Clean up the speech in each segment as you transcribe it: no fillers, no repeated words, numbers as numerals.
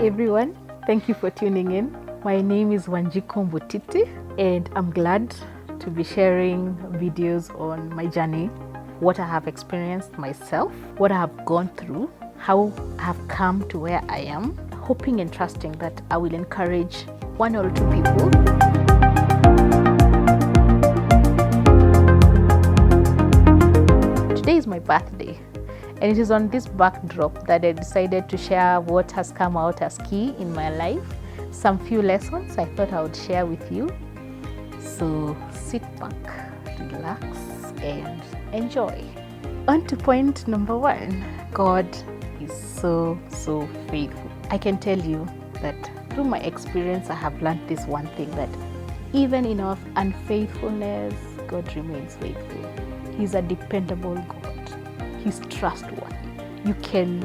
everyone, thank you for tuning in. My name is Wanjiko Mbutiti and I'm glad to be sharing videos on my journey, what I have experienced myself, what I have gone through, how I have come to where I am, hoping and trusting that I will encourage one or two people. Today is my birthday, and it is on this backdrop that I decided to share what has come out as key in my life, some few lessons I thought I would share with you. So sit back, relax, and enjoy. On to point number 1. God is so faithful. I can tell you that through my experience, I have learned this one thing, that even in our unfaithfulness, God remains faithful. He's a dependable God. He's trustworthy. You can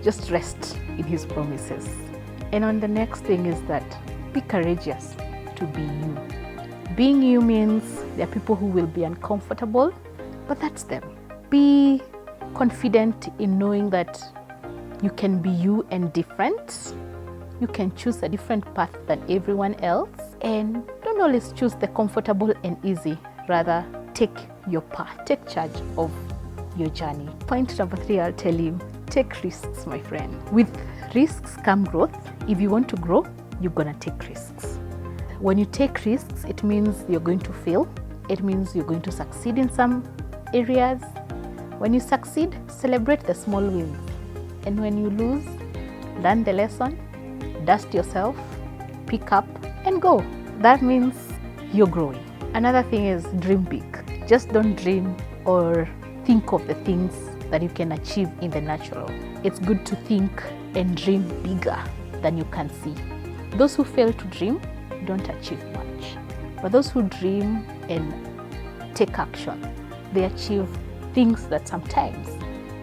just rest in His promises. And on the next thing is that be courageous to be you. Being you means there are people who will be uncomfortable, but that's them. Be confident in knowing that you can be you and different. You can choose a different path than everyone else, and don't always choose the comfortable and easy. Rather, take your path, take charge of your journey. Point number 3, I'll tell you, take risks, my friend. With risks come growth. If you want to grow, you're gonna take risks. When you take risks, it means you're going to fail. It means you're going to succeed in some areas. When you succeed, celebrate the small wins. And when you lose, learn the lesson, dust yourself, pick up, and go. That means you're growing. Another thing is dream big. Just don't dream or think of the things that you can achieve in the natural. It's good to think and dream bigger than you can see. Those who fail to dream don't achieve much. But those who dream and take action, they achieve things that sometimes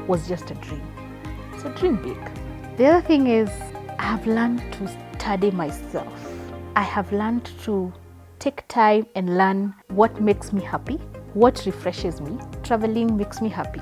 was just a dream. So dream big. The other thing is, I have learned to study myself. I have learned to take time and learn what makes me happy, what refreshes me. Traveling makes me happy.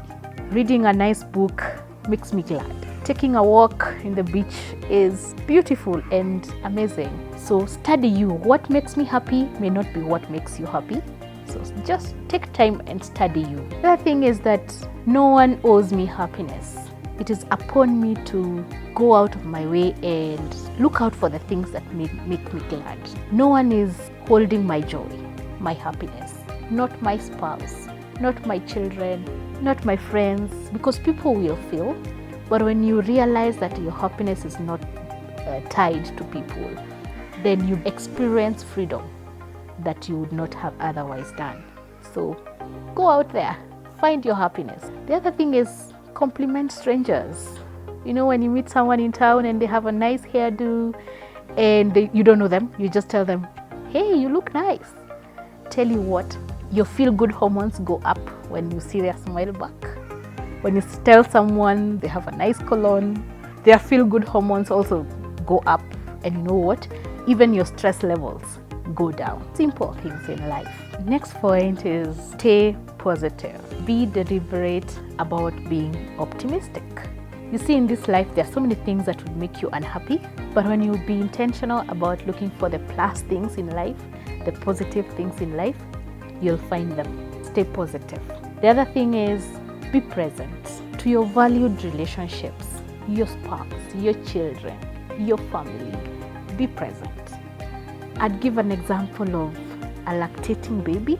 Reading a nice book makes me glad. Taking a walk in the beach is beautiful and amazing. So study you. What makes me happy may not be what makes you happy. So just take time and study you. The other thing is that no one owes me happiness. It is upon me to go out of my way and look out for the things that make me glad. No one is holding my joy, my happiness. Not my spouse, not my children, not my friends, because people will feel. But when you realize that your happiness is not tied to people, then you experience freedom that you would not have otherwise done. So go out there, find your happiness. The other thing is compliment strangers. You know, when you meet someone in town and they have a nice hairdo and you don't know them, you just tell them, hey, you look nice. Tell you what, your feel-good hormones go up when you see their smile back. When you tell someone they have a nice cologne, their feel-good hormones also go up. And you know what? Even your stress levels go down. Simple things in life. Next point is stay positive. Be deliberate about being optimistic. You see, in this life, there are so many things that would make you unhappy. But when you be intentional about looking for the plus things in life, the positive things in life, you'll find them. Stay positive. The other thing is be present to your valued relationships, your spouse, your children, your family. Be present. I'd give an example of a lactating baby.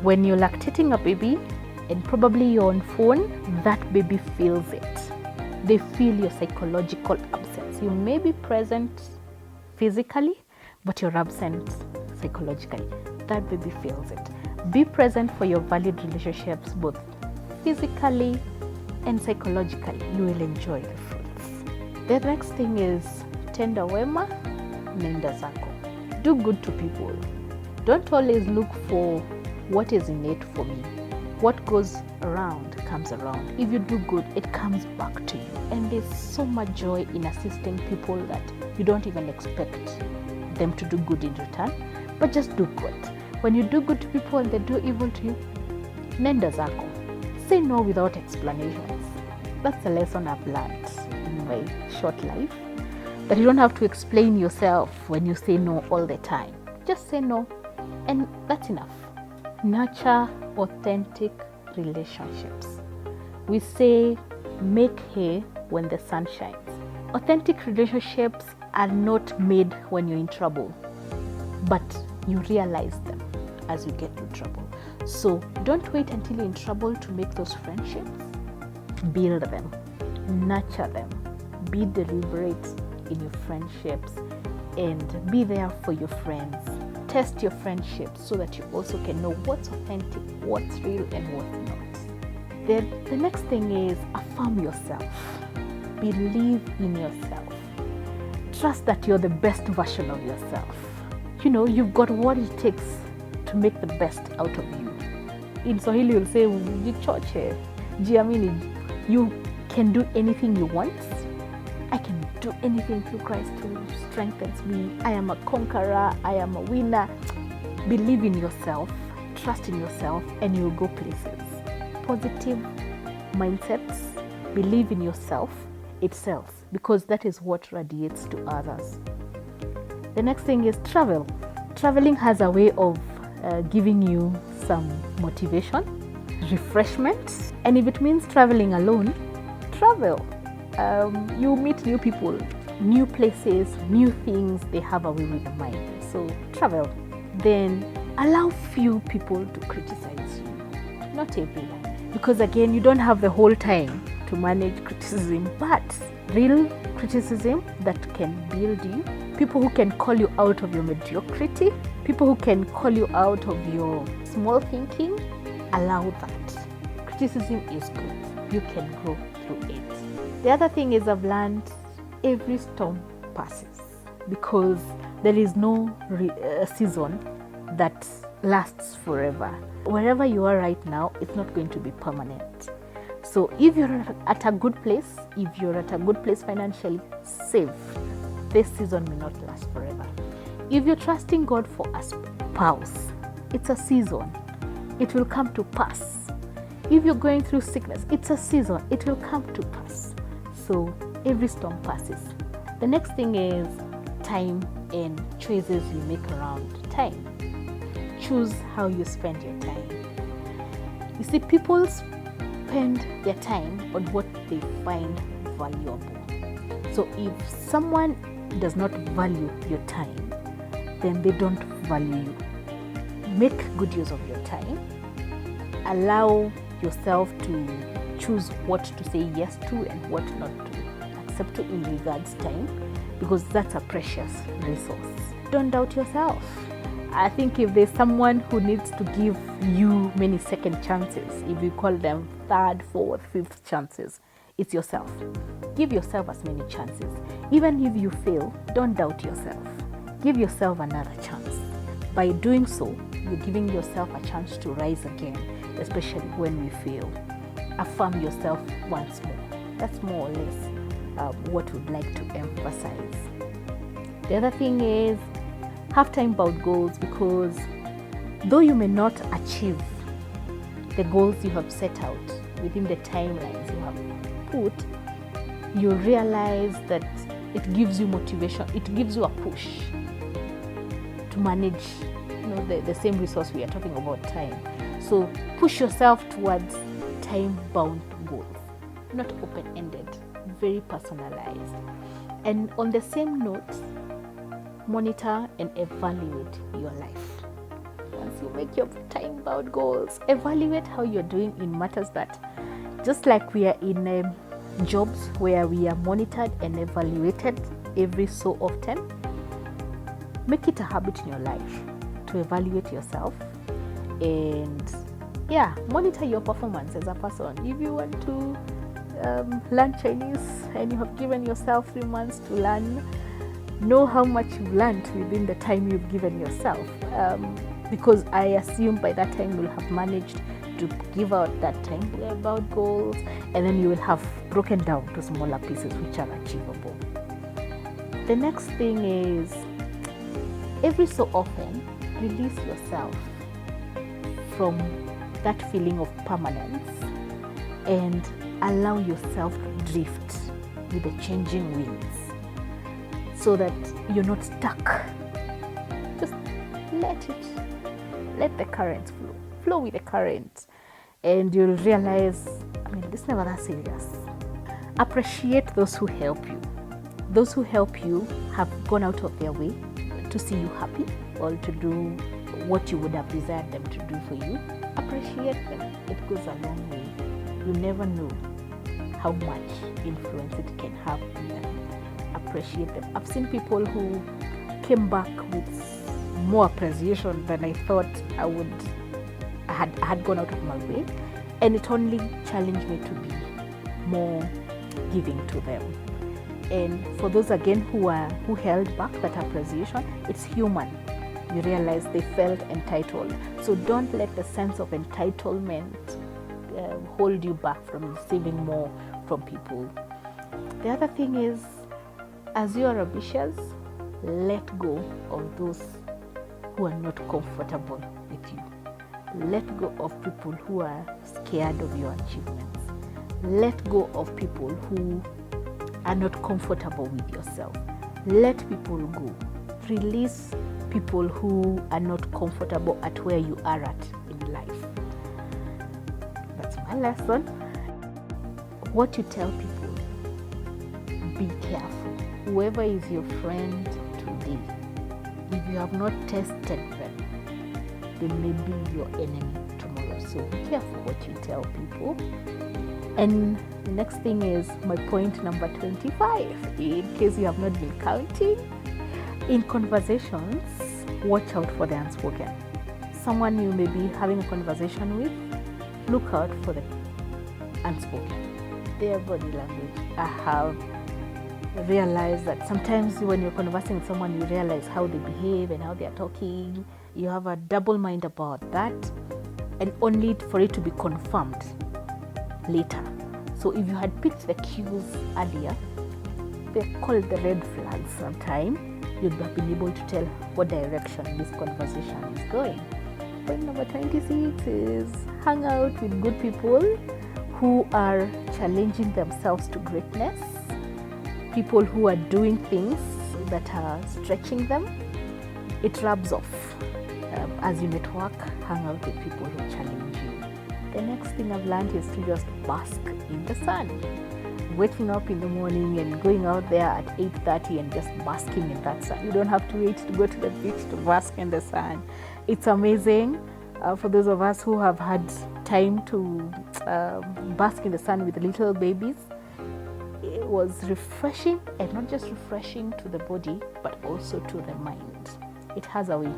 When you're lactating a baby and probably you're on phone, that baby feels it. They feel your psychological absence. You may be present physically, but you're absent psychologically. That baby feels it. Be present for your valued relationships, both physically and psychologically. You will enjoy the fruits. The next thing is tenda wema, nenda zako. Do good to people. Don't always look for what is innate for me. What goes around comes around. If you do good, it comes back to you. And there's so much joy in assisting people that you don't even expect them to do good in return. But just do good. When you do good to people and they do evil to you, nenda zako. Say no without explanations. That's a lesson I've learned in my short life. that you don't have to explain yourself when you say no all the time. Just say no, and that's enough. Nurture authentic relationships. We say make hay when the sun shines. Authentic relationships are not made when you're in trouble, but you realize them as you get into trouble. So don't wait until you're in trouble to make those friendships. Build them, nurture them, be deliberate in your friendships, and be there for your friends. Test your friendships so that you also can know what's authentic, what's real, and what's not. Then the next thing is affirm yourself. Believe in yourself. Trust that you're the best version of yourself. You know, you've got what it takes to make the best out of you. In Swahili, you'll say, jichoche, jiamini. You can do anything you want. I can do anything through Christ who strengthens me. I am a conqueror. I am a winner. Believe in yourself, trust in yourself, and you'll go places. Positive mindsets, believe in yourself, it sells, because that is what radiates to others. The next thing is travel. Traveling has a way of giving you some motivation, refreshment, and if it means traveling alone, travel. You meet new people, new places, new things. They have a way with the mind. So travel. Then allow few people to criticize you, not everyone, because again, you don't have the whole time to manage criticism, but real criticism that can build you, people who can call you out of your mediocrity, people who can call you out of your small thinking, allow that. Criticism is good. You can grow through it. The other thing is, I've learned every storm passes, because there is no season that lasts forever. Wherever you are right now, it's not going to be permanent. So if you're at a good place, if you're at a good place financially, save. This season may not last forever. If you're trusting God for a spouse, it's a season. It will come to pass. If you're going through sickness, it's a season. It will come to pass. So every storm passes. The next thing is time and choices you make around time. Choose how you spend your time. You see, people spend their time on what they find valuable. So if someone does not value your time, then they don't value you. Make good use of your time. Allow yourself to choose what to say yes to and what not to accept to in regards time, because that's a precious resource. Don't doubt yourself. I think if there's someone who needs to give you many second chances, if you call them third, fourth, fifth chances, it's yourself. Give yourself as many chances. Even if you fail, don't doubt yourself. Give yourself another chance. By doing so, you're giving yourself a chance to rise again, especially when we fail. Affirm yourself once more. That's more or less what we'd like to emphasize. The other thing is, have time-bound goals, because though you may not achieve the goals you have set out within the timelines you have put, you realize that it gives you motivation, it gives you a push to manage, the same resource we are talking about, time. So push yourself towards time-bound goals, not open-ended, very personalized. And on the same note, monitor and evaluate your life. Once you make your time-bound goals, evaluate how you're doing in matters that, just like we are in jobs where we are monitored and evaluated every so often, make it a habit in your life to evaluate yourself and monitor your performance as a person. If you want to learn Chinese and you have given yourself 3 months to learn, know how much you've learned within the time you've given yourself, because I assume by that time you'll have managed to give out that time about goals, and then you will have broken down to smaller pieces which are achievable. The next thing is, every so often, release yourself from that feeling of permanence and allow yourself to drift with the changing winds. so that you're not stuck. Just let the currents flow with the current, and you'll realize, it's never that serious. Appreciate those who help you. Those who help you have gone out of their way to see you happy or to do what you would have desired them to do for you. Appreciate them. It goes a long way. You never know how much influence it can have on them. Appreciate them. I've seen people who came back with more appreciation than I thought I would. I had gone out of my way, and it only challenged me to be more giving to them. And for those again who held back that appreciation, it's human. You realize they felt entitled. So don't let the sense of entitlement hold you back from receiving more from people. The other thing is, as you are ambitious, let go of those who are not comfortable with you. Let go of people who are scared of your achievements. Let go of people who are not comfortable with yourself. Let people go. Release people who are not comfortable at where you are at in life. That's my lesson. What you tell people, be careful. Whoever is your friend today, if you have not tested them, they may be your enemy tomorrow. So be careful what you tell people. And the next thing is my point number 25. In case you have not been counting, in conversations, watch out for the unspoken. Someone you may be having a conversation with, look out for the unspoken. Their body language. I have realized that sometimes when you're conversing with someone, you realize how they behave and how they are talking. You have a double mind about that, and only for it to be confirmed later. So if you had picked the cues earlier, they're called the red flags sometime, you'd have been able to tell what direction this conversation is going. Point number 26 is hang out with good people who are challenging themselves to greatness, people who are doing things that are stretching them. It rubs off. As you network, hang out with people who challenge you. The next thing I've learned is to just bask in the sun. Waking up in the morning and going out there at 8:30 and just basking in that sun. You don't have to wait to go to the beach to bask in the sun. It's amazing. For those of us who have had time to bask in the sun with little babies, it was refreshing, and not just refreshing to the body, but also to the mind. It has a way.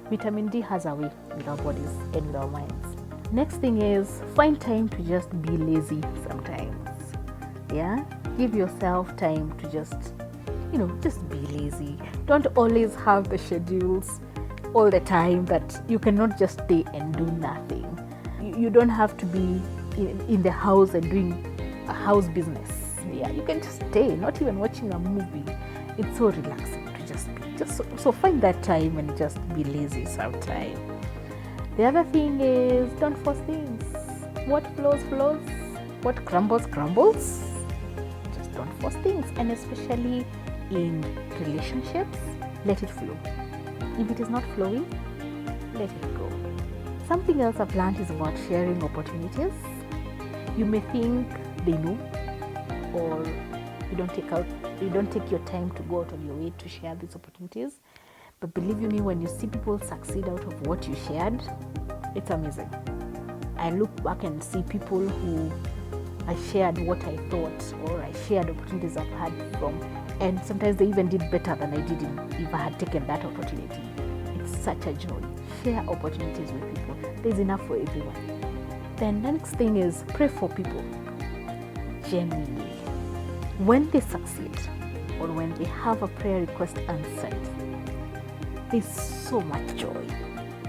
Vitamin D has a way with our bodies and with our minds. Next thing is find time to just be lazy sometimes. Yeah, give yourself time to just be lazy. Don't always have the schedules all the time that you cannot just stay and do nothing. You don't have to be in the house and doing a house business. Yeah, you can just stay, not even watching a movie. It's so relaxing to just be. So find that time and just be lazy sometime. The other thing is don't force things. What flows, flows. What crumbles, crumbles. Just don't force things. And especially in relationships, let it flow. If it is not flowing, let it go. Something else I've learned is about sharing opportunities. You may think they know, or you don't take your time to go out of your way to share these opportunities. But believe you me, when you see people succeed out of what you shared, it's amazing. I look back and see people who I shared what I thought, or I shared opportunities I've had from, and sometimes they even did better than I did if I had taken that opportunity. It's such a joy. Share opportunities with people. There's enough for everyone. The next thing is pray for people. Genuinely. When they succeed, or when they have a prayer request answered, there's so much joy.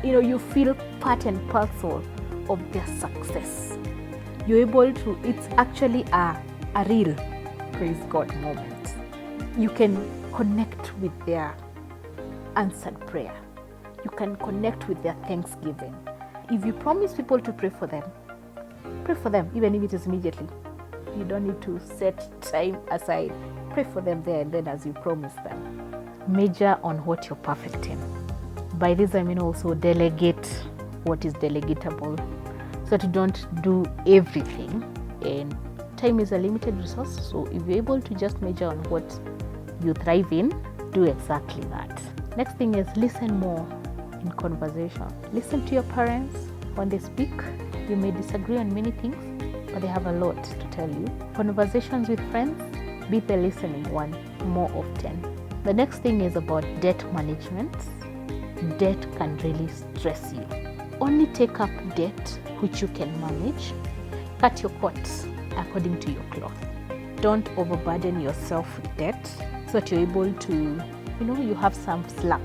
You feel part and parcel of their success. You're able to, it's actually a real praise God moment. You can connect with their answered prayer. You can connect with their thanksgiving. If you promise people to pray for them, even if it is immediately. You don't need to set time aside. Pray for them there and then as you promise them. Major on what you're perfect in. By this I mean also delegate what is delegatable, so that you don't do everything, and time is a limited resource. So if you're able to just major on what you thrive in, do exactly that. Next thing is listen more in conversation. Listen to your parents when they speak. You may disagree on many things, but they have a lot to tell you. Conversations with friends, be the listening one more often. The next thing is about debt management. Debt can really stress you. Only take up debt which you can manage. Cut your coats according to your cloth. Don't overburden yourself with debt, so that you're able to, you have some slack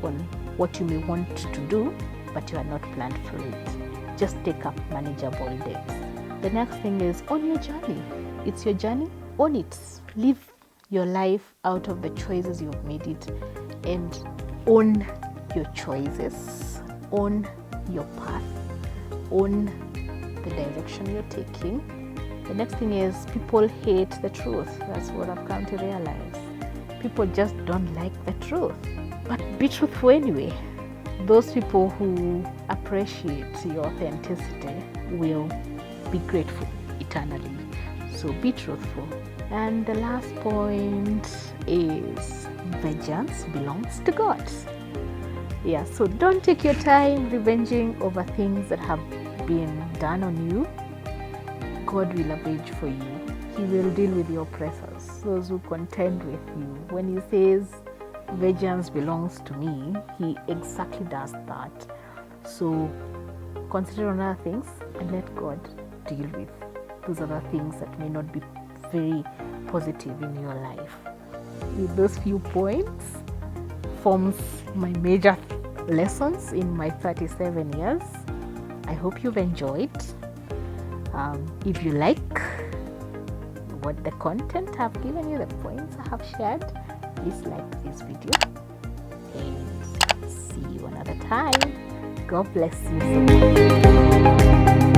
on what you may want to do, but you are not planned for it. Just take up manageable debts. The next thing is own your journey. It's your journey, own it. Live your life out of the choices you've made it, and own your choices, own your path, own the direction you're taking. The next thing is people hate the truth. That's what I've come to realize. People just don't like the truth, but be truthful anyway. Those people who appreciate your authenticity will be grateful eternally. So be truthful. And the last point is vengeance belongs to God. Yeah, so don't take your time revenging over things that have been done on you. God will avenge for you. He will deal with your oppressors, those who contend with you. When he says vengeance belongs to me, he exactly does that. So consider on other things and let God deal with those other things that may not be very positive in your life. With those few points forms my major lessons in my 37 years. I hope you've enjoyed. If you like what the content I've given you, the points I have shared, please like this video and see you another time. God bless you so much.